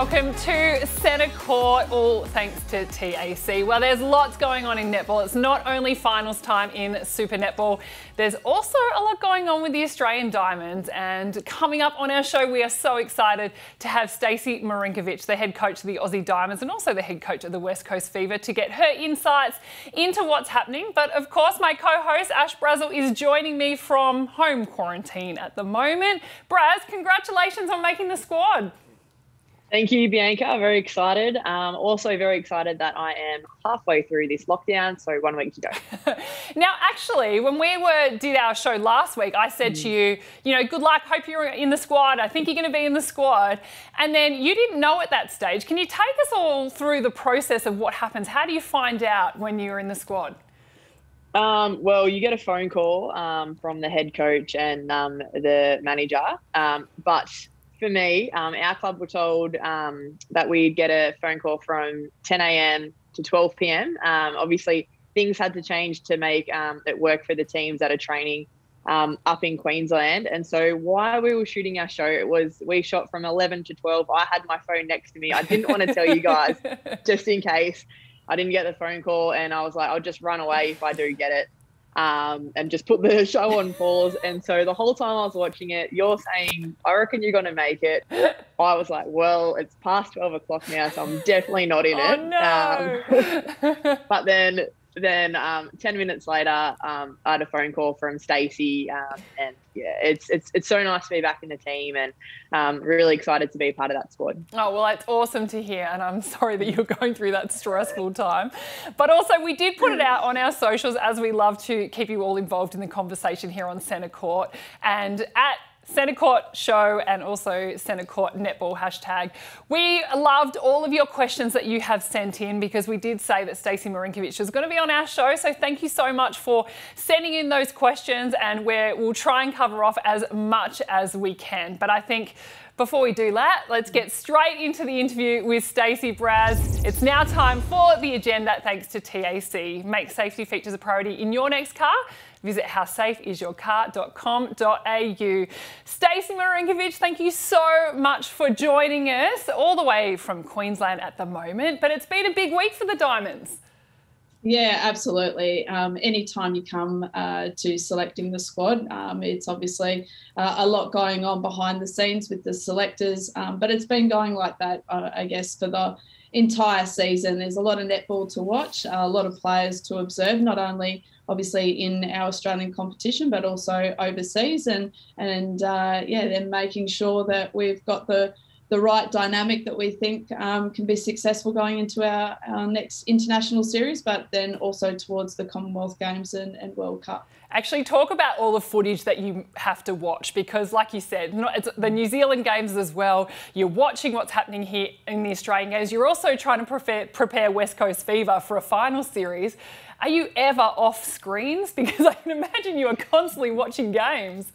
welcome to Centre Court, all thanks to TAC. Well, there's lots going on in netball. It's not only finals time in Super Netball, there's also a lot going on with the Australian Diamonds. And coming up on our show, we are so excited to have Stacey Marinkovich, the head coach of the Aussie Diamonds and also the head coach of the West Coast Fever, to get her insights into what's happening. But of course, my co-host Ash Brazel is joining me from home quarantine at the moment. Braz, congratulations on making the squad. Thank you, Bianca. Very excited. Also very excited that I am halfway through this lockdown, so 1 week to go. Now, actually, when we did our show last week, I said to you, good luck, hope you're in the squad. I think you're going to be in the squad. And then you didn't know at that stage. Can you take us all through the process of what happens? How do you find out when you're in the squad? Well, you get a phone call from the head coach and the manager, but for me, our club were told that we'd get a phone call from 10 a.m. to 12 p.m. Obviously, things had to change to make it work for the teams that are training up in Queensland. And so while we were shooting our show, we shot from 11 to 12. I had my phone next to me. I didn't want to tell you guys just in case I didn't get the phone call. And I was like, I'll just run away if I do get it. And just put the show on pause. And so the whole time I was watching it, you're saying, I reckon you're going to make it. I was like, well, it's past 12 o'clock now, so I'm definitely not in it. No. But then 10 minutes later, I had a phone call from Stacey, and yeah, it's so nice to be back in the team, and really excited to be a part of that squad. Oh, well, that's awesome to hear, and I'm sorry that you're going through that stressful time. But also, we did put it out on our socials, as we love to keep you all involved in the conversation here on Centre Court, and at Centre Court Show and also Centre Court Netball hashtag. We loved all of your questions that you have sent in, because we did say that Stacey Marinkovich was going to be on our show. So thank you so much for sending in those questions, and we'll try and cover off as much as we can. But I think before we do that, let's get straight into the interview with Stacey. Braz. It's now time for the agenda, thanks to TAC. Make safety features a priority in your next car. Visit howsafeisyourcar.com.au. Stacey Marinkovich, thank you so much for joining us all the way from Queensland at the moment. But it's been a big week for the Diamonds. Yeah, absolutely. Anytime you come to selecting the squad, it's obviously a lot going on behind the scenes with the selectors, but it's been going like that, I guess, for the entire season. There's a lot of netball to watch, a lot of players to observe, not only obviously in our Australian competition, but also overseas, and then making sure that we've got the right dynamic that we think can be successful going into our next international series, but then also towards the Commonwealth Games and World Cup. Actually, talk about all the footage that you have to watch, because like you said, it's the New Zealand Games as well. You're watching what's happening here in the Australian Games. You're also trying to prepare West Coast Fever for a final series. Are you ever off screens? Because I can imagine you are constantly watching games.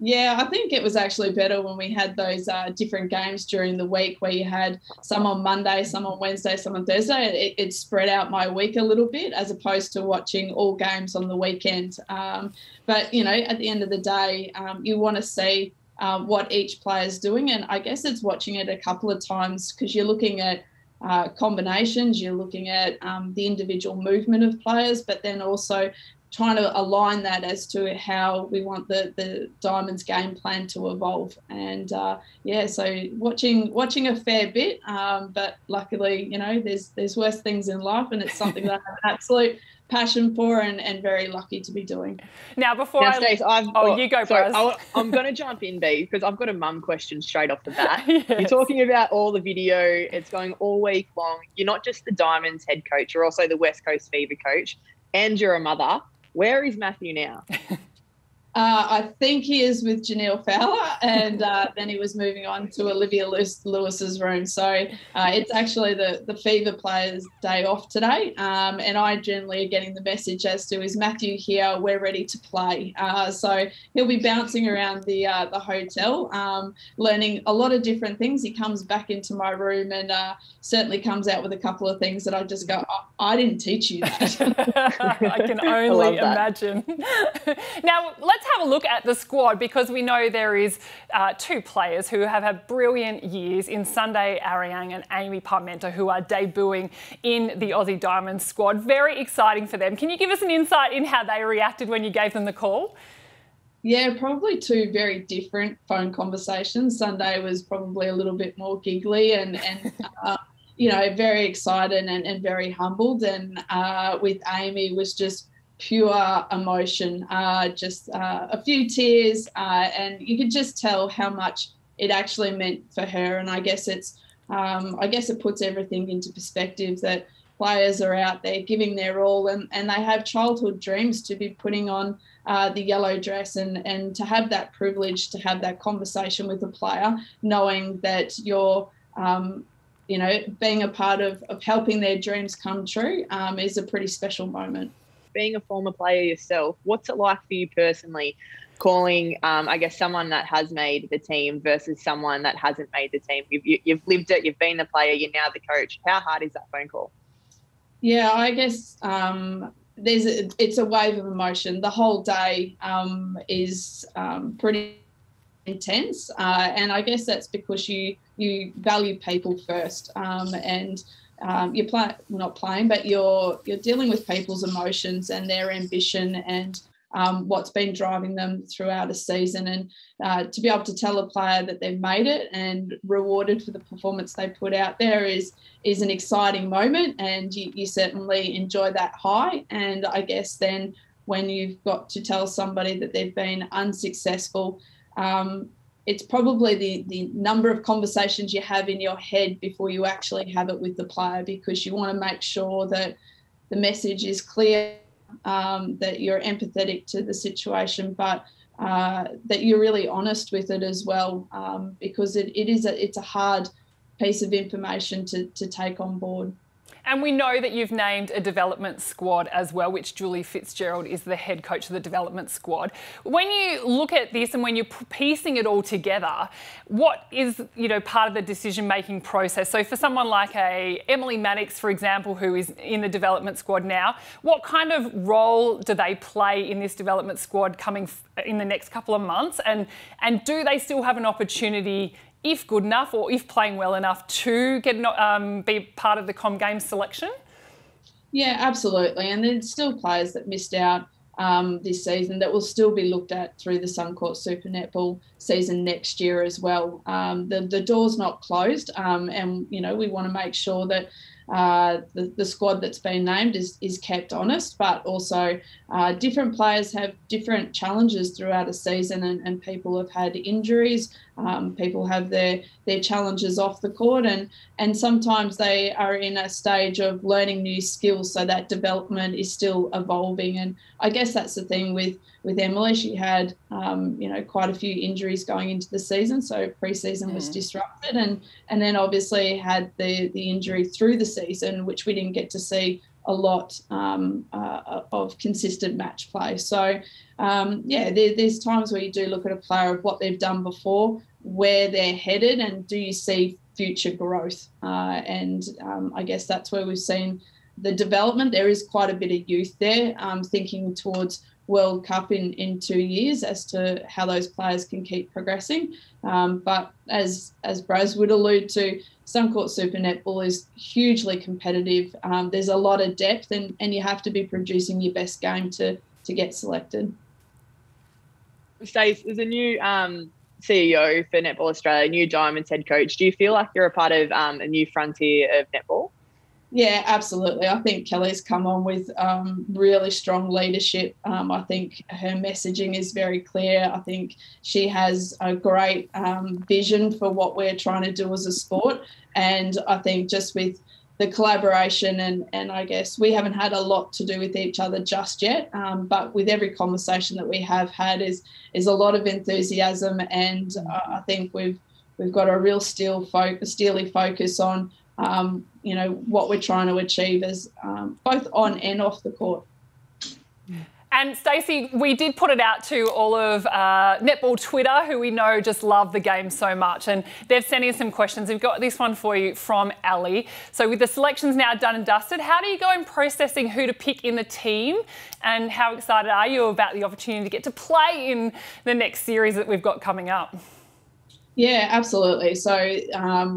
Yeah, I think it was actually better when we had those different games during the week, where you had some on Monday, some on Wednesday, some on Thursday. It spread out my week a little bit, as opposed to watching all games on the weekend. But, at the end of the day, you want to see what each player's doing. And I guess it's watching it a couple of times, because you're looking at combinations, you're looking at the individual movement of players, but then also trying to align that as to how we want the Diamonds game plan to evolve. And so watching a fair bit, but luckily, there's worse things in life, and it's something that I have an absolute passion for and very lucky to be doing. Now, Stace, you go, Braz. I'm going to jump in, B, because I've got a mum question straight off the bat. Yes. You're talking about all the video. It's going all week long. You're not just the Diamonds head coach, you're also the West Coast Fever coach, and you're a mother. Where is Matthew now? I think he is with Janelle Fowler, and then he was moving on to Olivia Lewis's room. So it's actually the Fever players' day off today, and I generally are getting the message as to, is Matthew here? We're ready to play. So he'll be bouncing around the hotel, learning a lot of different things. He comes back into my room and certainly comes out with a couple of things that I just go, I didn't teach you that. I can only imagine. Now, let's have a look at the squad, because we know there is two players who have had brilliant years in Sunday Ariang and Amy Parmenter, who are debuting in the Aussie Diamonds squad. Very exciting for them. Can you give us an insight in how they reacted when you gave them the call? Yeah, probably two very different phone conversations. Sunday was probably a little bit more giggly and you know, very excited and very humbled. And with Amy was just pure emotion, just a few tears, and you could just tell how much it actually meant for her. And I guess it's, I guess it puts everything into perspective that players are out there giving their all, and they have childhood dreams to be putting on the yellow dress, and to have that privilege to have that conversation with a player, knowing that you're, you know, being a part of helping their dreams come true, is a pretty special moment. Being a former player yourself, what's it like for you personally, calling, I guess, someone that has made the team versus someone that hasn't made the team? You've lived it, you've been the player, you're now the coach. How hard is that phone call? Yeah, I guess it's a wave of emotion. The whole day is pretty intense, and I guess that's because you value people first, and you're not playing, but you're dealing with people's emotions and their ambition and what's been driving them throughout a season. And to be able to tell a player that they've made it and rewarded for the performance they put out there is an exciting moment, and you certainly enjoy that high. And I guess then when you've got to tell somebody that they've been unsuccessful, it's probably the number of conversations you have in your head before you actually have it with the player, because you want to make sure that the message is clear, that you're empathetic to the situation, but that you're really honest with it as well, because it's a hard piece of information to take on board. And we know that you've named a development squad as well, which Julie Fitzgerald is the head coach of the development squad. When you look at this and when you're piecing it all together, what is, you know, part of the decision-making process? So for someone like a Emily Mannix, for example, who is in the development squad now, what kind of role do they play in this development squad coming in the next couple of months? And do they still have an opportunity, if good enough or if playing well enough, to get be part of the Com Games selection? Yeah, absolutely. And there's still players that missed out this season that will still be looked at through the Suncorp Super Netball season next year as well. The door's not closed, and you know, we want to make sure that the squad that's been named is kept honest, but also different players have different challenges throughout a season, and people have had injuries, people have their challenges off the court, and sometimes they are in a stage of learning new skills, so that development is still evolving. And I guess that's the thing with Emily. She had you know, quite a few injuries going into the season, so pre-season was disrupted, and then obviously had the injury through the season, which we didn't get to see a lot of consistent match play. So yeah, there's times where you do look at a player of what they've done before, where they're headed, and do you see future growth? And I guess that's where we've seen the development. There is quite a bit of youth there, thinking towards World Cup in 2 years as to how those players can keep progressing. But as Braz would allude to, Suncorp Super Netball is hugely competitive. There's a lot of depth, and you have to be producing your best game to get selected. Stacey, as a new CEO for Netball Australia, new Diamonds head coach, do you feel like you're a part of a new frontier of netball? Yeah, absolutely. I think Kelly's come on with really strong leadership. I think her messaging is very clear. I think she has a great vision for what we're trying to do as a sport. And I think just with the collaboration, and I guess we haven't had a lot to do with each other just yet, but with every conversation that we have had is a lot of enthusiasm. And I think we've got a real steely focus on you know, what we're trying to achieve as both on and off the court. And Stacey, we did put it out to all of Netball Twitter, who we know just love the game so much, and they've sent in some questions. We've got this one for you from Ali. So with the selections now done and dusted, how do you go in processing who to pick in the team, and how excited are you about the opportunity to get to play in the next series that we've got coming up? Yeah, absolutely. So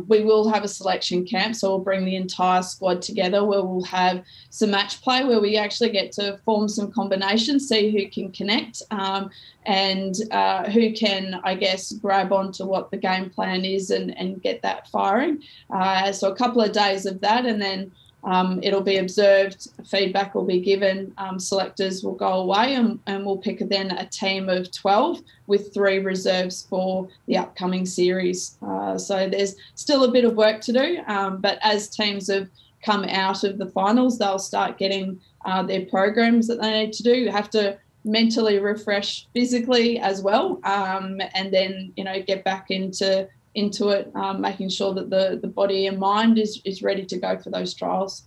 we will have a selection camp. So we'll bring the entire squad together where we'll have some match play where we actually get to form some combinations, see who can connect and who can, I guess, grab onto what the game plan is and get that firing. So a couple of days of that, and then it'll be observed, feedback will be given, selectors will go away and we'll pick then a team of 12 with 3 reserves for the upcoming series. So there's still a bit of work to do, but as teams have come out of the finals, they'll start getting their programs that they need to do. You have to mentally refresh physically as well, and then, you know, get back into it, making sure that the body and mind is ready to go for those trials.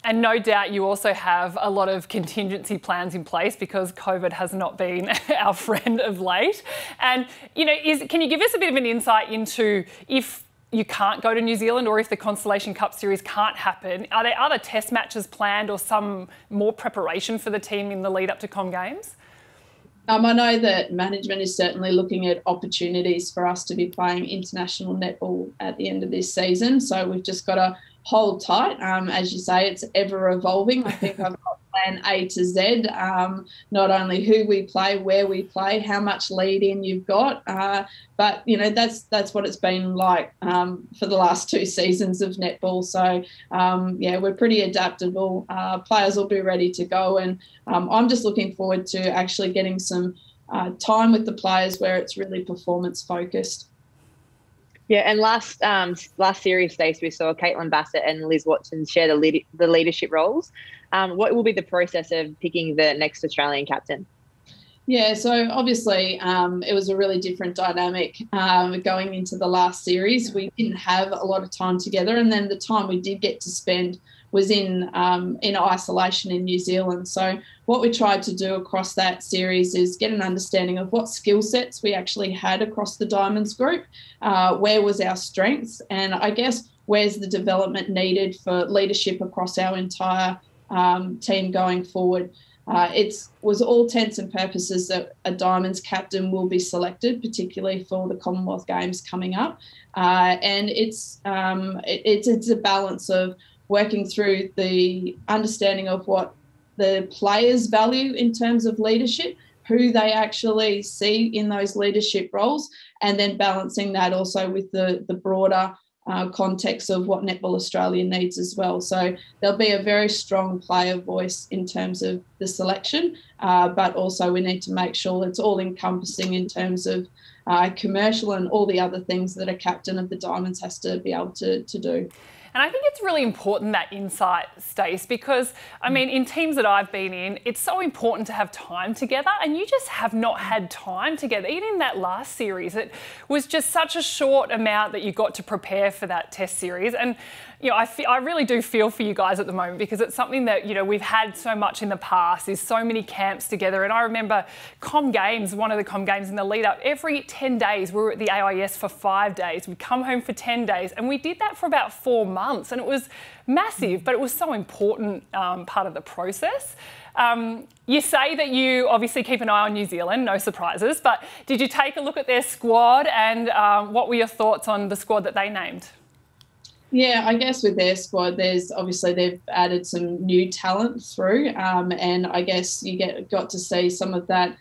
And no doubt you also have a lot of contingency plans in place because COVID has not been our friend of late. And, you know, can you give us a bit of an insight into if you can't go to New Zealand or if the Constellation Cup series can't happen, are there other test matches planned or some more preparation for the team in the lead up to Com Games? I know that management is certainly looking at opportunities for us to be playing international netball at the end of this season. So we've just got to hold tight. As you say, it's ever evolving. I think I've got plan A to Z, not only who we play, where we play, how much lead in you've got. But, you know, that's what it's been like for the last 2 seasons of netball. So, yeah, we're pretty adaptable. Players will be ready to go. And I'm just looking forward to actually getting some time with the players where it's really performance focused. Yeah, and last series, Stacey, we saw Caitlin Bassett and Liz Watson share the leadership roles. What will be the process of picking the next Australian captain? Yeah, so obviously it was a really different dynamic going into the last series. We didn't have a lot of time together, and then the time we did get to spend was in isolation in New Zealand. So what we tried to do across that series is get an understanding of what skill sets we actually had across the Diamonds group, where was our strengths, and I guess where's the development needed for leadership across our entire team going forward. It was all intents and purposes that a Diamonds captain will be selected, particularly for the Commonwealth Games coming up, and it's a balance of working through the understanding of what the players value in terms of leadership, who they actually see in those leadership roles, and then balancing that also with the broader context of what Netball Australia needs as well. So there'll be a very strong player voice in terms of the selection, but also we need to make sure it's all encompassing in terms of commercial and all the other things that a captain of the Diamonds has to be able to do. And I think it's really important, that insight, Stace, because, I mean, in teams that I've been in, it's so important to have time together, and you just have not had time together. Even in that last series, it was just such a short amount that you got to prepare for that test series. And, you know, I really do feel for you guys at the moment, because it's something that, you know, we've had so much in the past, is so many camps together. And I remember Com Games, one of the Com Games in the lead up, every 10 days, we were at the AIS for 5 days. We'd come home for 10 days, and we did that for about 4 months. And it was massive, but it was so important part of the process. You say that you obviously keep an eye on New Zealand, no surprises, but did you take a look at their squad, and what were your thoughts on the squad that they named? Yeah, I guess with their squad, they've added some new talent through, and I guess you got to see some of that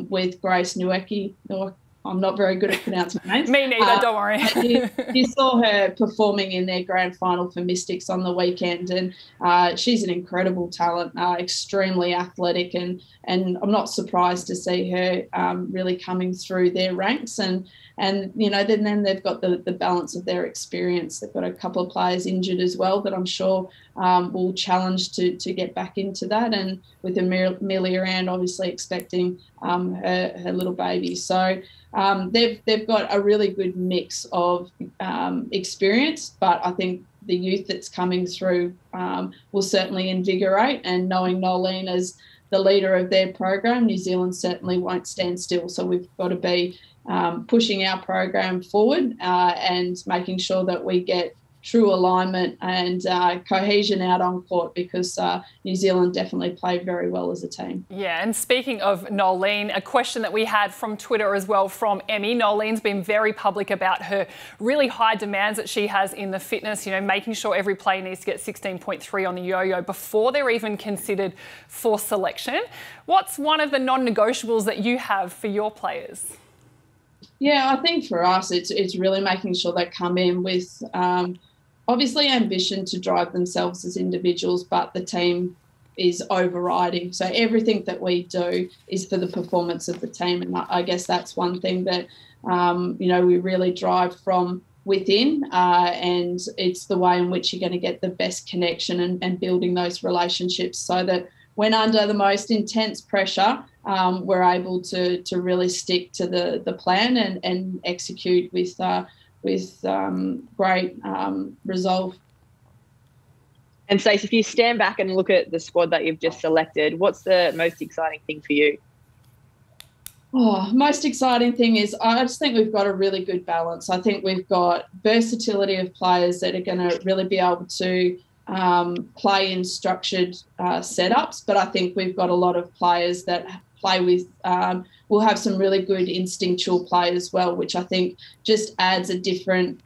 with Grace Nweki. I'm not very good at pronouncing names. Me neither, don't worry. you saw her performing in their grand final for Mystics on the weekend, and she's an incredible talent, extremely athletic, and I'm not surprised to see her really coming through their ranks. And you know, then they've got the balance of their experience. They've got a couple of players injured as well that I'm sure will challenge to get back into that. And with Amelia Rand obviously expecting her little baby. So they've got a really good mix of experience, but I think the youth that's coming through will certainly invigorate. And knowing Nolene as the leader of their program, New Zealand certainly won't stand still. So we've got to be pushing our program forward and making sure that we get true alignment and cohesion out on court, because New Zealand definitely played very well as a team. Yeah, and speaking of Nolene, a question that we had from Twitter as well from Emmy. Nolene's been very public about her really high demands that she has in the fitness, you know, making sure every player needs to get 16.3 on the yo-yo before they're even considered for selection. What's one of the non-negotiables that you have for your players? Yeah, I think for us, it's really making sure they come in with obviously ambition to drive themselves as individuals, but the team is overriding. So everything that we do is for the performance of the team. And I guess that's one thing that, you know, we really drive from within, and it's the way in which you're going to get the best connection and building those relationships, so that when under the most intense pressure, we're able to really stick to the plan and execute with great resolve. And Stacey, if you stand back and look at the squad that you've just selected, what's the most exciting thing for you? Oh, most exciting thing is I just think we've got a really good balance. I think we've got versatility of players that are going to really be able to play in structured setups, but I think we've got a lot of players that play with, we'll have some really good instinctual play as well, which I think just adds a different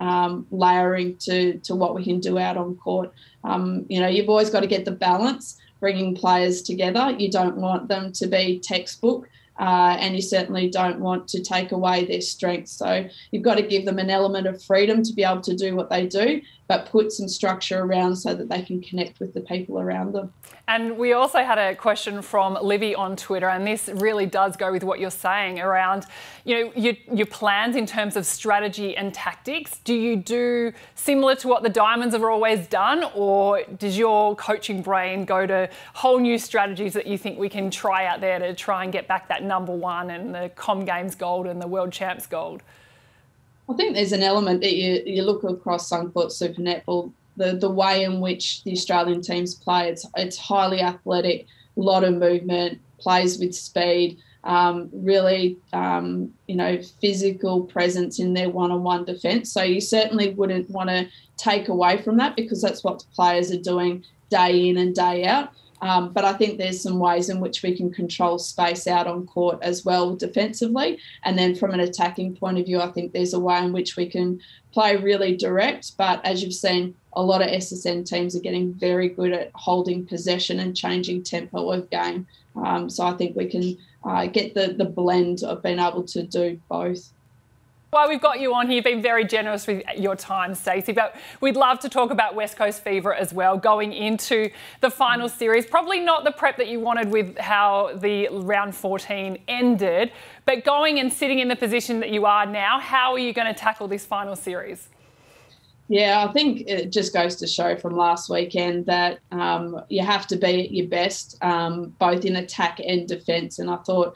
layering to what we can do out on court. You know, you've always got to get the balance, bringing players together. You don't want them to be textbook, and you certainly don't want to take away their strengths. So you've got to give them an element of freedom to be able to do what they do, but put some structure around so that they can connect with the people around them. And we also had a question from Livy on Twitter, and this really does go with what you're saying around, you know, your plans in terms of strategy and tactics. Do you do similar to what the Diamonds have always done, or does your coaching brain go to whole new strategies that you think we can try out there to try and get back that #1 and the Com Games gold and the World Champs gold? I think there's an element that you look across Suncourt Super Netball, the way in which the Australian teams play. It's highly athletic, a lot of movement, plays with speed, really, you know, physical presence in their one-on-one defence. So you certainly wouldn't want to take away from that, because that's what the players are doing day in and day out. But I think there's some ways in which we can control space out on court as well defensively. And then from an attacking point of view, I think there's a way in which we can play really direct. But as you've seen, a lot of SSN teams are getting very good at holding possession and changing tempo of game. So I think we can get the blend of being able to do both. Well, we've got you on here. You've been very generous with your time, Stacey, but we'd love to talk about West Coast Fever as well, going into the final series. Probably not the prep that you wanted with how the round 14 ended, but going and sitting in the position that you are now, how are you going to tackle this final series? Yeah, I think it just goes to show from last weekend that you have to be at your best, both in attack and defence. And I thought,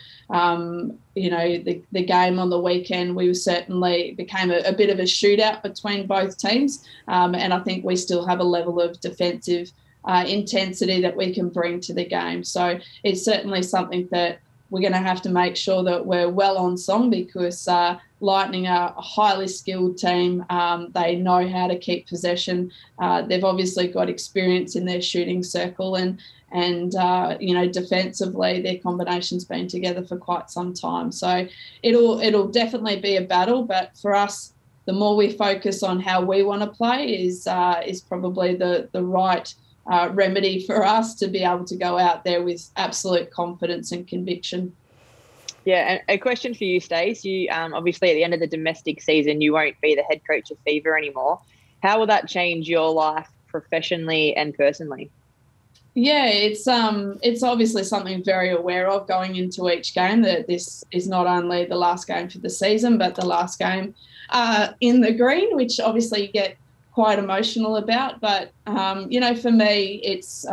you know, the game on the weekend, we certainly became a bit of a shootout between both teams. And I think we still have a level of defensive intensity that we can bring to the game. So it's certainly something that we're going to have to make sure that we're well on song, because Lightning are a highly skilled team. They know how to keep possession. They've obviously got experience in their shooting circle, and you know, defensively, their combination's been together for quite some time. So it'll definitely be a battle. But for us, the more we focus on how we want to play is probably the right remedy for us to be able to go out there with absolute confidence and conviction. Yeah, and a question for you, Stace. You obviously at the end of the domestic season, you won't be the head coach of Fever anymore. How will that change your life professionally and personally? Yeah, it's obviously something I'm very aware of going into each game, that this is not only the last game for the season, but the last game in the green, which obviously you get quite emotional about. But, you know, for me, it's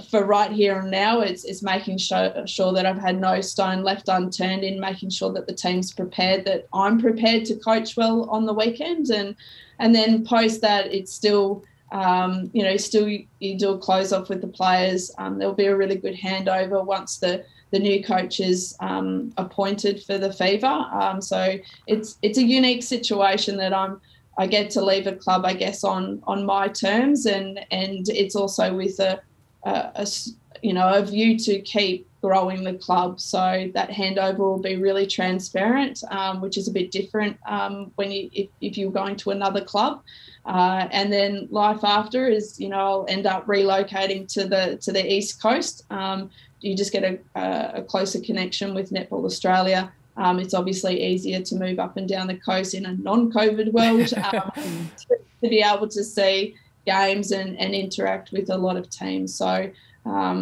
for right here and now, it's making sure that I've had no stone left unturned in making sure that the team's prepared, that I'm prepared to coach well on the weekend. And then post that, it's still still you do a close off with the players. There'll be a really good handover once the new coach is appointed for the Fever. So it's a unique situation that I get to leave a club, I guess, on my terms, and it's also with a view to keep growing the club. So that handover will be really transparent, which is a bit different if you're going to another club. And then life after is, I'll end up relocating to the East Coast. You just get a closer connection with Netball Australia. It's obviously easier to move up and down the coast in a non-COVID world to be able to see games and interact with a lot of teams. So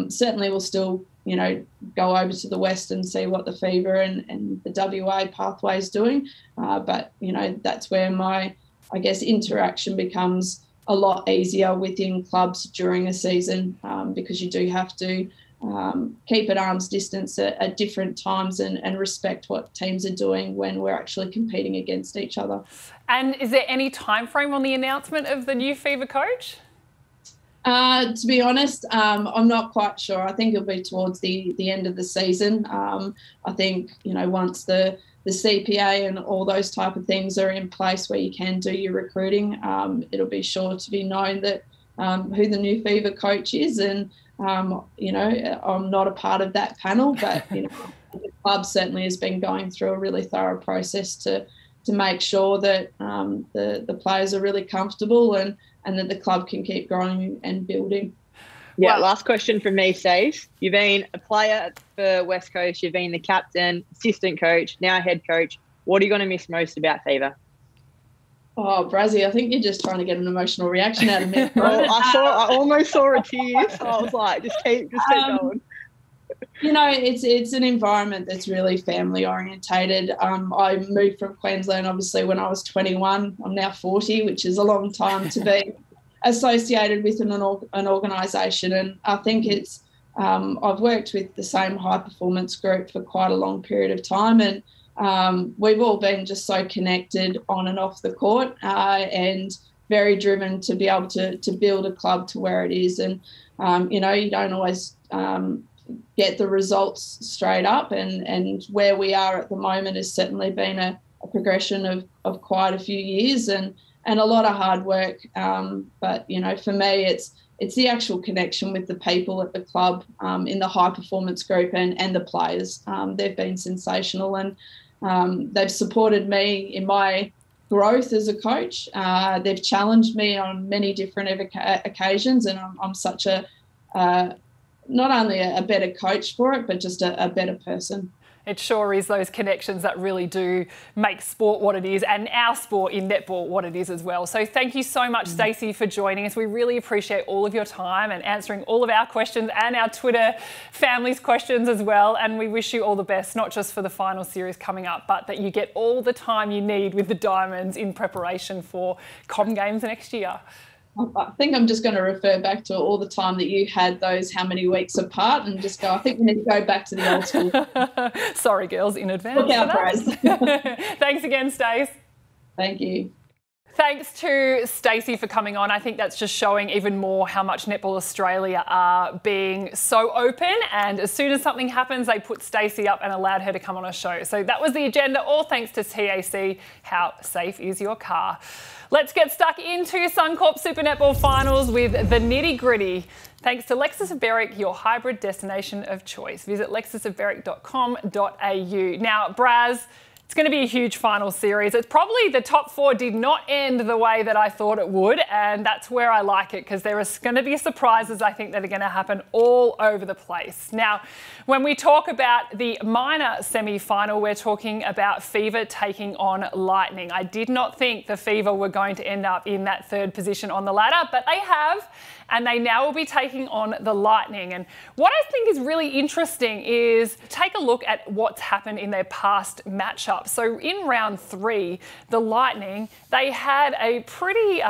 certainly we'll still, go over to the West and see what the Fever and the WA pathway is doing. But, that's where my, I guess, interaction becomes a lot easier within clubs during a season because you do have to keep at arm's distance at different times and respect what teams are doing when we're actually competing against each other. And is there any time frame on the announcement of the new Fever coach? To be honest, I'm not quite sure. I think it'll be towards the end of the season. I think, once the CPA and all those type of things are in place where you can do your recruiting, it'll be sure to be known that who the new Fever coach is. And, I'm not a part of that panel, but, the club certainly has been going through a really thorough process to make sure that the players are really comfortable and that the club can keep growing and building. Yeah, last question from me, Stacey. You've been a player for West Coast, you've been the captain, assistant coach, now head coach. What are you going to miss most about Fever? Oh, Brazzy, I think you're just trying to get an emotional reaction out of me. Well, I almost saw a tear, so I was like, just keep going. It's an environment that's really family orientated. I moved from Queensland, obviously, when I was 21. I'm now 40, which is a long time to be associated with an organisation. And I think it's I've worked with the same high performance group for quite a long period of time, and we've all been just so connected on and off the court and very driven to be able to build a club to where it is. And, you don't always get the results straight up, and where we are at the moment has certainly been a progression of quite a few years and a lot of hard work. But, for me, it's the actual connection with the people at the club in the high performance group and the players. They've been sensational, and they've supported me in my growth as a coach. They've challenged me on many different occasions, and I'm such not only a better coach for it, but just a better person. It sure is those connections that really do make sport what it is, and our sport in netball what it is as well. So thank you so much, Stacey, for joining us. We really appreciate all of your time and answering all of our questions and our Twitter family's questions as well. And we wish you all the best, not just for the final series coming up, but that you get all the time you need with the Diamonds in preparation for Com Games next year. I think I'm just going to refer back to all the time that you had those how many weeks apart and just go, I think we need to go back to the old school. Sorry, girls, in advance. Look out, Braz. Thanks again, Stace. Thank you. Thanks to Stacey for coming on. I think that's just showing even more how much Netball Australia are being so open, and as soon as something happens, they put Stacey up and allowed her to come on a show. So that was the agenda, all thanks to TAC. How safe is your car? Let's get stuck into Suncorp Super Netball Finals with the nitty-gritty. Thanks to Lexus of Berwick, your hybrid destination of choice. Visit lexusofberwick.com.au. Now, Braz, it's going to be a huge final series. It's probably the top four did not end the way that I thought it would, and that's where I like it, because there is going to be surprises, I think, that are going to happen all over the place. Now, when we talk about the minor semi-final, we're talking about Fever taking on Lightning. I did not think the Fever were going to end up in that third position on the ladder, but they have, and they now will be taking on the Lightning. And what I think is really interesting is take a look at what's happened in their past matchup. So in round 3, the Lightning, they had a pretty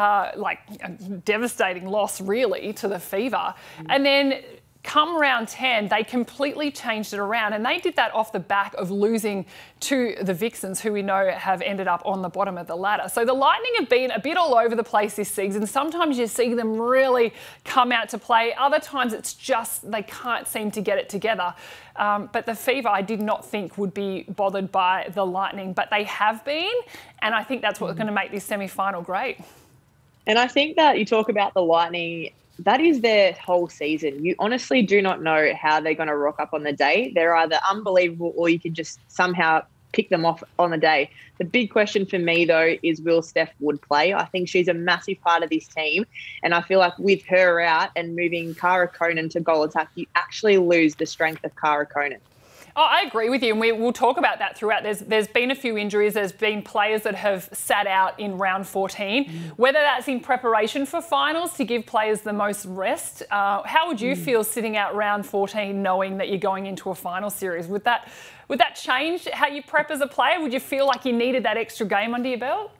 devastating loss really to the Fever. And then come round 10, they completely changed it around, and they did that off the back of losing to the Vixens, who we know have ended up on the bottom of the ladder. So the Lightning have been a bit all over the place this season. Sometimes you see them really come out to play. Other times it's just they can't seem to get it together. But the Fever, I did not think would be bothered by the Lightning, but they have been, and I think that's what's going to make this semi-final great. And I think that you talk about the Lightning, that is their whole season. You honestly do not know how they're going to rock up on the day. They're either unbelievable or you can just somehow pick them off on the day. The big question for me, though, is will Steph Wood play? I think she's a massive part of this team. And I feel like with her out and moving Cara KOENEN to goal attack, you actually lose the strength of Cara KOENEN. Oh, I agree with you, and we'll talk about that throughout. There's been a few injuries. There's been players that have sat out in round 14, whether that's in preparation for finals to give players the most rest. How would you feel sitting out round 14 knowing that you're going into a final series? Would that change how you prep as a player? Would you feel like you needed that extra game under your belt?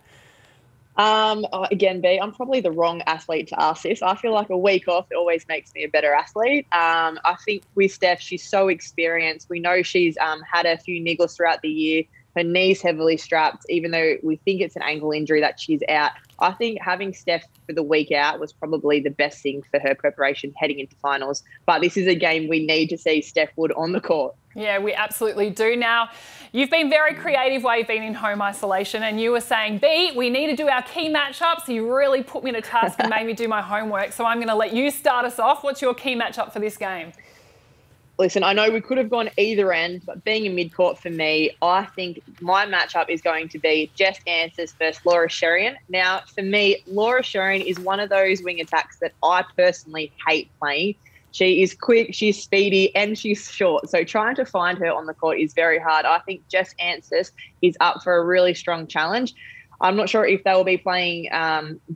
Again, B, I'm probably the wrong athlete to ask this. I feel like a week off always makes me a better athlete. I think with Steph, she's so experienced. We know she's had a few niggles throughout the year. Her knee's heavily strapped, even though we think it's an ankle injury that she's out. I think having Steph for the week out was probably the best thing for her preparation heading into finals. But this is a game we need to see Steph Wood on the court. Yeah, we absolutely do. Now, you've been very creative while you've been in home isolation, and you were saying, B, we need to do our key matchups. You really put me to task and made me do my homework. So I'm going to let you start us off. What's your key matchup for this game? Listen, I know we could have gone either end, but being in mid-court for me, I think my matchup is going to be Jess Anstis versus Laura Sherian. Now, for me, Laura Sherian is one of those wing attacks that I personally hate playing. She is quick, she's speedy, and she's short. So trying to find her on the court is very hard. I think Jess Anstis is up for a really strong challenge. I'm not sure if they will be playing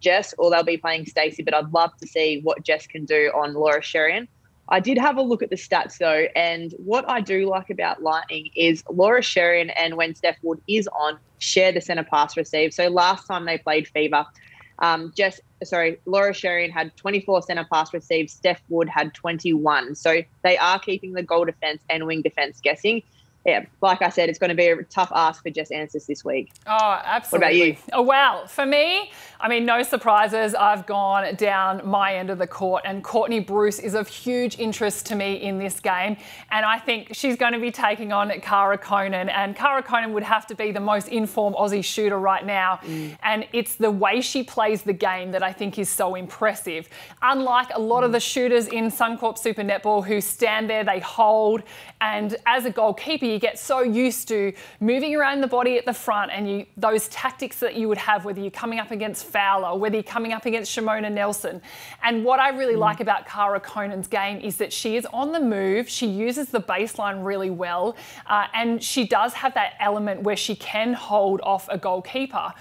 Jess or they'll be playing Stacey, but I'd love to see what Jess can do on Laura Sherian. I did have a look at the stats, though, and what I do like about Lightning is Laura Sherian and when Steph Wood is on, share the centre pass receive. So last time they played Fever, Laura Sherian had 24 centre pass received. Steph Wood had 21. So they are keeping the goal defence and wing defence guessing. Yeah, like I said, it's going to be a tough ask for Jess Anstis this week. Oh, absolutely. What about you? Oh, well, for me, I mean, no surprises. I've gone down my end of the court, and Courtney Bruce is of huge interest to me in this game. And I think she's going to be taking on Cara KOENEN, and Cara KOENEN would have to be the most informed Aussie shooter right now. And it's the way she plays the game that I think is so impressive. Unlike a lot of the shooters in Suncorp Super Netball who stand there, they hold, and as a goalkeeper, you get so used to moving around the body at the front and those tactics that you would have, whether you're coming up against Fowler, or whether you're coming up against Shimona Nelson. And what I really like about Cara KOENEN's game is that she is on the move, she uses the baseline really well, and she does have that element where she can hold off a goalkeeper.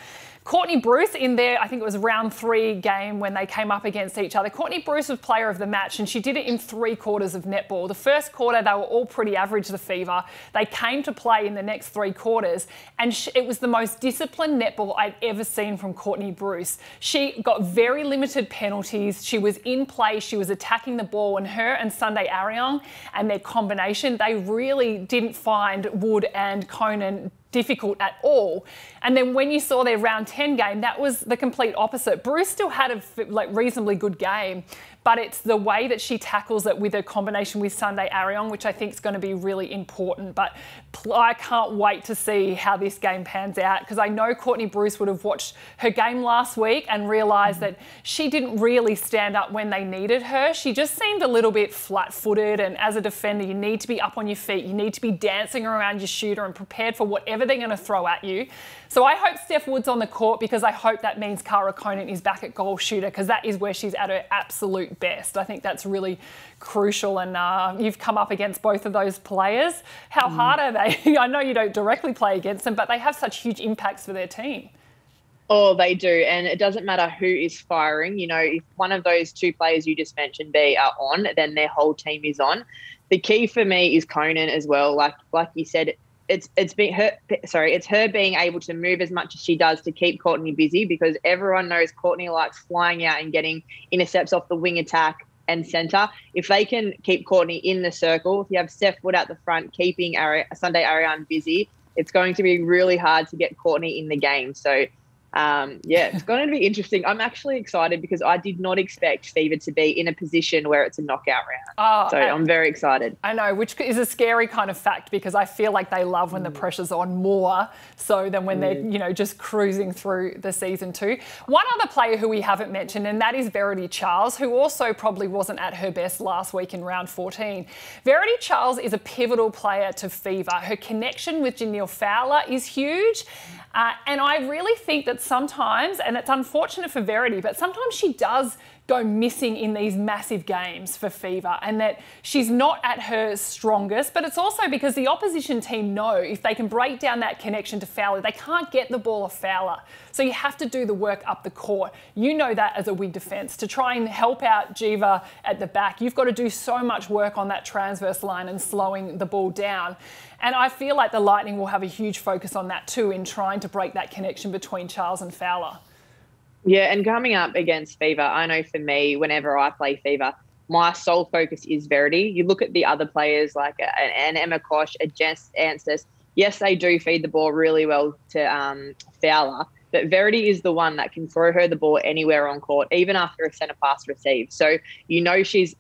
Courtney Bruce in there, I think it was round 3 game when they came up against each other. Courtney Bruce was player of the match, and she did it in 3 quarters of netball. The first quarter, they were all pretty average, the Fever. They came to play in the next 3 quarters, and it was the most disciplined netball I'd ever seen from Courtney Bruce. She got very limited penalties. She was in play. She was attacking the ball, and her and Sunday Ariong and their combination, they really didn't find Wood and KOENEN difficult at all. And then when you saw their round 10 game, that was the complete opposite. Bruce still had a reasonably good game, but it's the way that she tackles it with a combination with Sunday Ariong, which I think is going to be really important. But I can't wait to see how this game pans out, because I know Courtney Bruce would have watched her game last week and realised that she didn't really stand up when they needed her. She just seemed a little bit flat-footed, and as a defender, you need to be up on your feet. You need to be dancing around your shooter and prepared for whatever they're going to throw at you. So I hope Steph Wood's on the court, because I hope that means Cara KOENEN is back at goal shooter, because that is where she's at her absolute best. I think that's really crucial, and you've come up against both of those players. How hard are they? I know you don't directly play against them, but they have such huge impacts for their team. Oh, they do. And it doesn't matter who is firing. You know, if one of those 2 players you just mentioned, B, are on, then their whole team is on. The key for me is KOENEN as well. Like you said, it's her being able to move as much as she does to keep Courtney busy, because everyone knows Courtney likes flying out and getting intercepts off the wing attack, and centre. If they can keep Courtney in the circle, if you have Steph Wood at the front, keeping Sunday Ariane busy, it's going to be really hard to get Courtney in the game. So, it's going to be interesting. I'm actually excited because I did not expect Fever to be in a position where it's a knockout round. So I'm very excited. I know, which is a scary kind of fact because I feel like they love when the pressure's on more so than when they're, just cruising through the season too. One other player who we haven't mentioned, and that is Verity Charles, who also probably wasn't at her best last week in round 14. Verity Charles is a pivotal player to Fever. Her connection with Janelle Fowler is huge. And I really think that sometimes, and it's unfortunate for Verity, but sometimes she does go missing in these massive games for Fever and that she's not at her strongest, but it's also because the opposition team know if they can break down that connection to Fowler, they can't get the ball off Fowler. So you have to do the work up the court. You know that as a wing defence. To try and help out Jiva at the back, you've got to do so much work on that transverse line and slowing the ball down. And I feel like the Lightning will have a huge focus on that too in trying to break that connection between Charles and Fowler. Yeah, and coming up against Fever, I know for me, whenever I play Fever, my sole focus is Verity. You look at the other players like an Emma Kosh, a Jess Anstis. Yes, they do feed the ball really well to Fowler, but Verity is the one that can throw her the ball anywhere on court, even after a centre pass received. So she's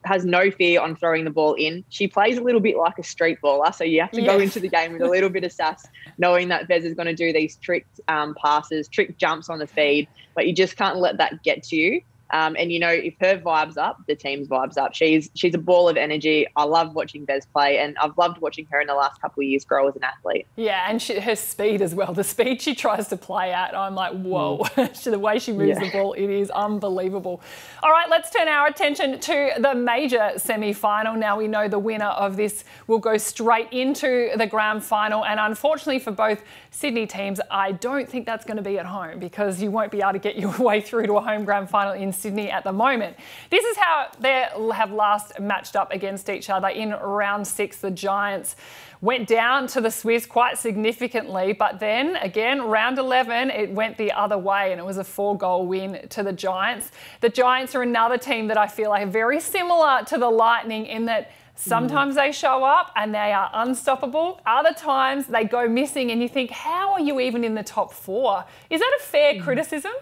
has no fear on throwing the ball in. She plays a little bit like a street baller, so you have to go into the game with a little bit of sass, knowing that Vez is going to do these tricked passes, trick jumps on the feed, but you just can't let that get to you. And if her vibe's up, the team's vibe's up. She's a ball of energy. I love watching Bez play, and I've loved watching her in the last couple of years grow as an athlete. Yeah, and her speed as well. The speed she tries to play at, I'm like, whoa. The way she moves the ball, it is unbelievable. All right, let's turn our attention to the major semi-final. Now we know the winner of this will go straight into the grand final, and unfortunately for both Sydney teams, I don't think that's going to be at home because you won't be able to get your way through to a home grand final in Sydney at the moment. This is how they have last matched up against each other. In round 6, the Giants went down to the Swiss quite significantly, but then again, round 11, it went the other way and it was a 4-goal win to the Giants. The Giants are another team that I feel like are very similar to the Lightning in that sometimes they show up and they are unstoppable. Other times they go missing and you think, how are you even in the top 4? Is that a fair criticism?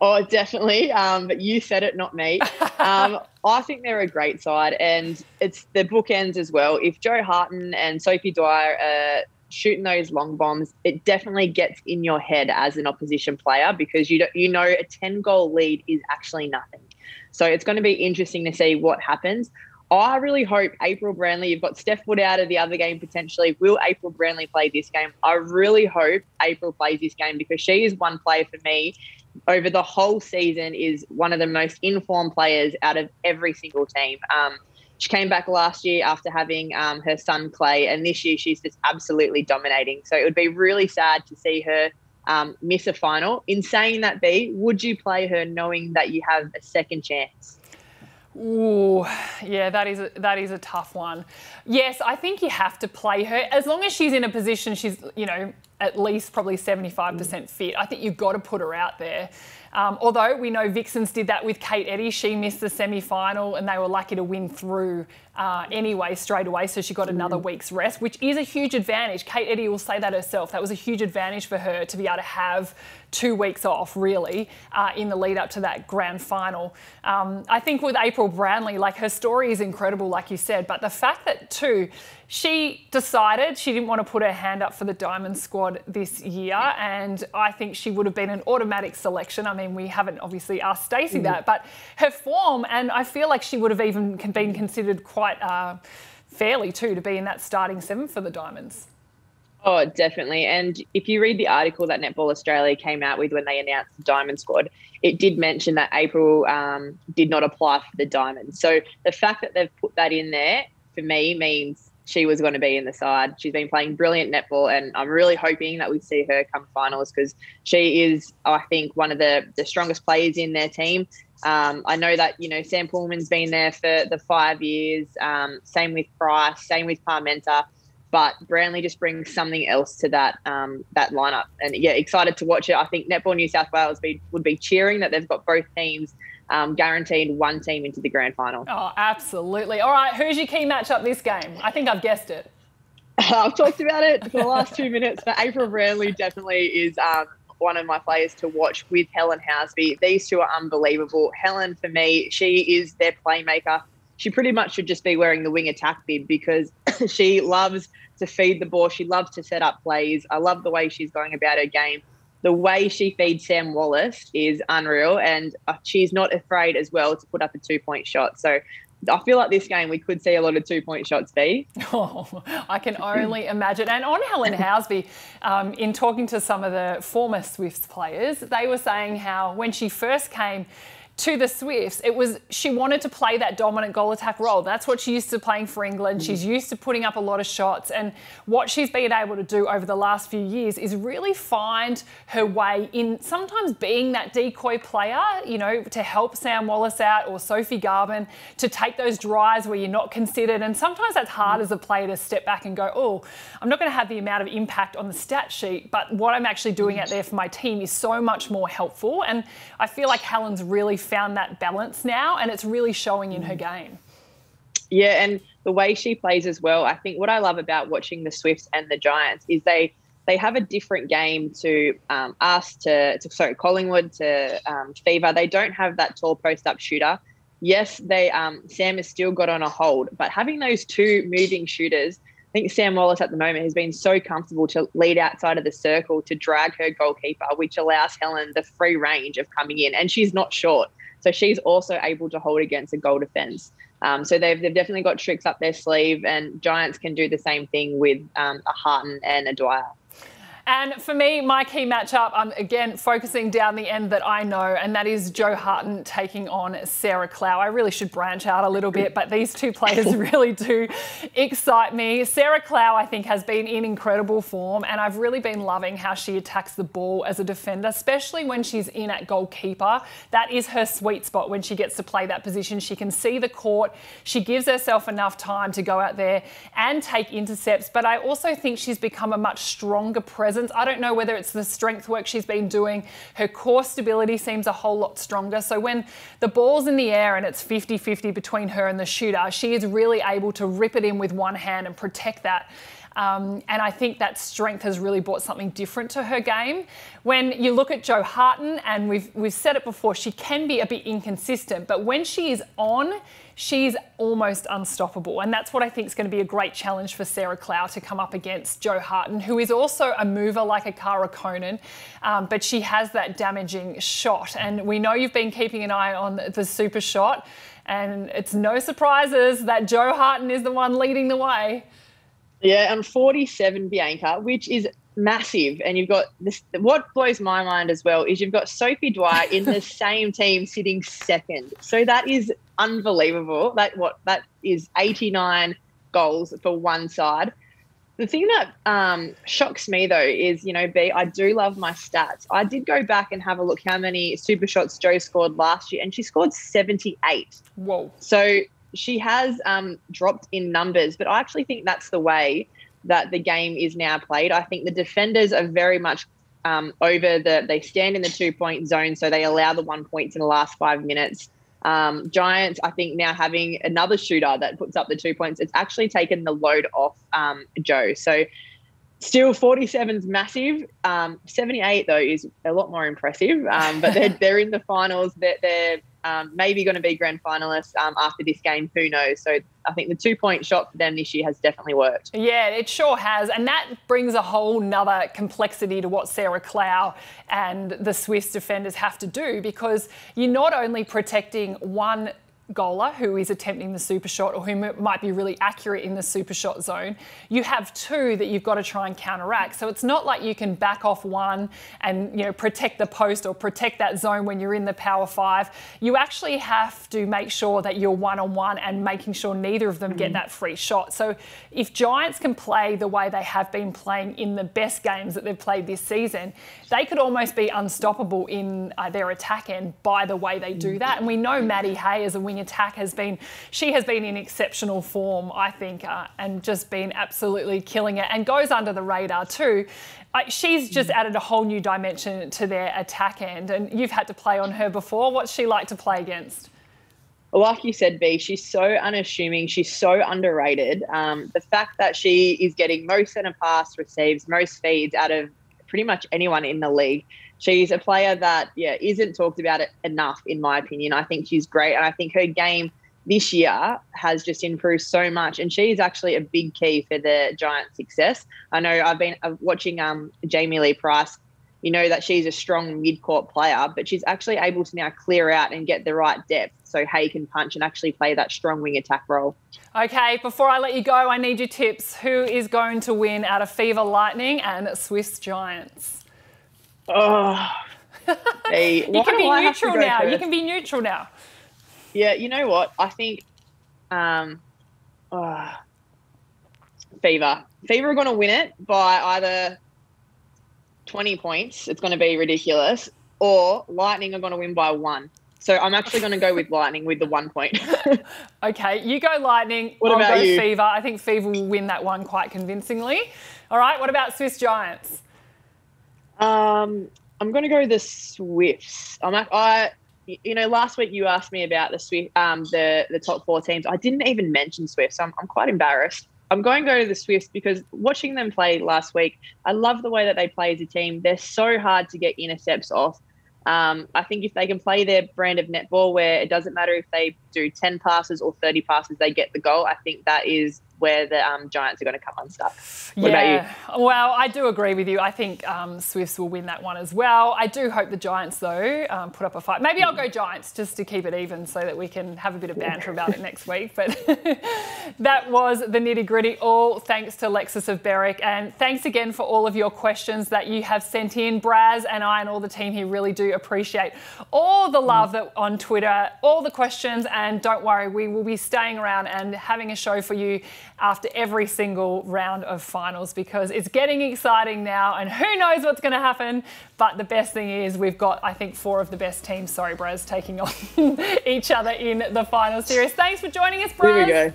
Oh, definitely. But you said it, not me. I think they're a great side, and it's the bookends as well. If Joe Harton and Sophie Dwyer are shooting those long bombs, it definitely gets in your head as an opposition player because a 10-goal lead is actually nothing. So it's going to be interesting to see what happens. I really hope April Brandley, you've got Steph Wood out of the other game potentially. Will April Brandley play this game? I really hope April plays this game because she is one player for me over the whole season is one of the most informed players out of every single team. She came back last year after having her son Clay, and this year she's just absolutely dominating. So it would be really sad to see her miss a final. In saying that, B, would you play her knowing that you have a second chance? Ooh, yeah, that is a tough one. Yes, I think you have to play her. As long as she's in a position she's, at least probably 75% fit, I think you've got to put her out there. Although we know Vixens did that with Kate Eddy. She missed the semi-final and they were lucky to win through anyway straight away, so she got another week's rest, which is a huge advantage. Kate Eddy will say that herself. That was a huge advantage for her to be able to have 2 weeks off, really, in the lead up to that grand final. I think with April Brandley, her story is incredible, like you said, but the fact that, too, she decided she didn't want to put her hand up for the Diamond squad this year, and I think she would have been an automatic selection. I mean, we haven't obviously asked Stacey that, but her form, and I feel like she would have even been considered quite fairly too to be in that starting 7 for the Diamonds. Oh, definitely. And if you read the article that Netball Australia came out with when they announced the Diamond squad, it did mention that April did not apply for the Diamond. So the fact that they've put that in there, for me, means she was going to be in the side. She's been playing brilliant netball, and I'm really hoping that we see her come finals because she is, I think, one of the strongest players in their team. I know that, Sam Pullman's been there for the 5 years, same with Price, same with Parmenter, but Brandley just brings something else to that lineup. And, yeah, excited to watch it. I think Netball New South Wales would be cheering that they've got both teams guaranteed one team into the grand final. Oh, absolutely. All right, who's your key matchup this game? I think I've guessed it. I've talked about it for the last 2 minutes, but April Brandley definitely is one of my players to watch with Helen Housby. These two are unbelievable. Helen, for me, she is their playmaker. She pretty much should just be wearing the wing attack bib because she loves to feed the ball. She loves to set up plays. I love the way she's going about her game. The way she feeds Sam Wallace is unreal, and she's not afraid as well to put up a 2-point shot. So I feel like this game we could see a lot of 2-point shots be. Oh, I can only imagine. And on Helen Housby, in talking to some of the former Swifts players, they were saying how when she first came to the Swifts, she wanted to play that dominant goal attack role. That's what she's used to playing for England. She's used to putting up a lot of shots, and what she's been able to do over the last few years is really find her way in, sometimes being that decoy player, you know, to help Sam Wallace out or Sophie Garvin, to take those drives where you're not considered. And sometimes that's hard as a player to step back and go, oh, I'm not going to have the amount of impact on the stat sheet, but what I'm actually doing out there for my team is so much more helpful. And I feel like Helen's really found that balance now, and it's really showing in her game. Yeah, and the way she plays as well. I think what I love about watching the Swifts and the Giants is they have a different game to Collingwood, to Fever. They don't have that tall post-up shooter. Yes, Sam has still got on a hold, but having those two moving shooters, I think Sam Wallace at the moment has been so comfortable to lead outside of the circle to drag her goalkeeper, which allows Helen the free range of coming in, and she's not short. So she's also able to hold against a goal defence. So they've definitely got tricks up their sleeve, and Giants can do the same thing with a Harton and a Dwyer. And for me, my key matchup, I'm again focusing down the end that I know, and that is Jo Harton taking on Sarah Clow. I really should branch out a little bit, but these two players really do excite me. Sarah Clow, I think, has been in incredible form, and I've really been loving how she attacks the ball as a defender, especially when she's in at goalkeeper. That is her sweet spot when she gets to play that position. She can see the court. She gives herself enough time to go out there and take intercepts, but I also think she's become a much stronger presence. I don't know whether it's the strength work she's been doing. Her core stability seems a whole lot stronger. So when the ball's in the air and it's 50-50 between her and the shooter, she is really able to rip it in with one hand and protect that. And I think that strength has really brought something different to her game. When you look at Jo Harton, and we've said it before, she can be a bit inconsistent, but when she is on, she's almost unstoppable. And that's what I think is going to be a great challenge for Sarah Clow to come up against Jo Harton, who is also a mover like a Cara KOENEN, but she has that damaging shot. And we know you've been keeping an eye on the super shot, and it's no surprises that Jo Harton is the one leading the way. Yeah, and 47, Bianca, which is massive. And you've got this. What blows my mind as well is you've got Sophie Dwyer in the same team sitting second. So that is unbelievable. That is 89 goals for one side. The thing that shocks me though is, you know, I do love my stats. I did go back and have a look how many super shots Jo scored last year, and she scored 78. Whoa. So she has dropped in numbers, but I actually think that's the way that the game is now played. I think the defenders are very much they stand in the 2-point zone, so they allow the 1 point in the last 5 minutes. Giants, I think now having another shooter that puts up the 2 points, it's actually taken the load off Jo. So still 47's massive. 78 though is a lot more impressive, but they're in the finals. They're maybe going to be grand finalists after this game. Who knows? So I think the 2-point shot for them this year has definitely worked. Yeah, it sure has. And that brings a whole nother complexity to what Sarah Clow and the Swifts defenders have to do, because you're not only protecting one goaler who is attempting the super shot or who might be really accurate in the super shot zone, you have two that you've got to try and counteract. So it's not like you can back off one and, you know, protect the post or protect that zone when you're in the power five. You actually have to make sure that you're one-on-one and making sure neither of them get that free shot. So if Giants can play the way they have been playing in the best games that they've played this season, they could almost be unstoppable in their attack end by the way they do that. And we know Maddie Hay as a wing attack she has been in exceptional form, I think, and just been absolutely killing it, and goes under the radar too. She's just added a whole new dimension to their attack end, and you've had to play on her before. What's she like to play against? Like you said, B, she's so unassuming. She's so underrated. The fact that she is getting most centre pass receives, most feeds out of pretty much anyone in the league. She's a player that, isn't talked about enough, in my opinion. I think she's great, and I think her game this year has just improved so much, and she's actually a big key for the Giants' success. I know I've been watching Jamie Lee Price. You know that she's a strong mid-court player, but she's actually able to now clear out and get the right depth so Hay can punch and actually play that strong wing attack role. Okay, before I let you go, I need your tips. Who is going to win out of Fever Lightning and Swiss Giants? Oh, hey, you can be neutral now. You can be neutral now. Yeah, you know what? I think Fever. Fever are going to win it by either 20 points. It's going to be ridiculous. Or Lightning are going to win by 1. So I'm actually going to go with Lightning with the 1 point. Okay, you go Lightning. What about you? I'll go Fever. I think Fever will win that one quite convincingly. All right, what about Swiss Giants? I'm going to go the Swifts. Last week you asked me about the Swift, the top 4 teams. I didn't even mention Swifts. I'm quite embarrassed. I'm going to go to the Swifts because watching them play last week, I love the way that they play as a team. They're so hard to get intercepts off. I think if they can play their brand of netball where it doesn't matter if they do 10 passes or 30 passes, they get the goal, I think that is where the Giants are going to come unstuck. What about you? Well, I do agree with you. I think Swifts will win that one as well. I do hope the Giants, though, put up a fight. Maybe I'll go Giants just to keep it even so that we can have a bit of banter about it next week. But that was the nitty-gritty, all thanks to Lexus of Berwick. And thanks again for all of your questions that you have sent in. Braz and I and all the team here really do appreciate all the love that on Twitter, all the questions. And don't worry, we will be staying around and having a show for you after every single round of finals, because it's getting exciting now and who knows what's going to happen. But the best thing is we've got, I think, 4 of the best teams, sorry, Braz, taking on each other in the final series. Thanks for joining us, Braz. Here we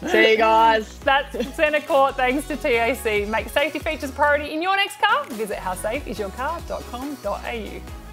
go. See you guys. That's Centre Court, thanks to TAC. Make safety features a priority in your next car. Visit howsafeisyourcar.com.au.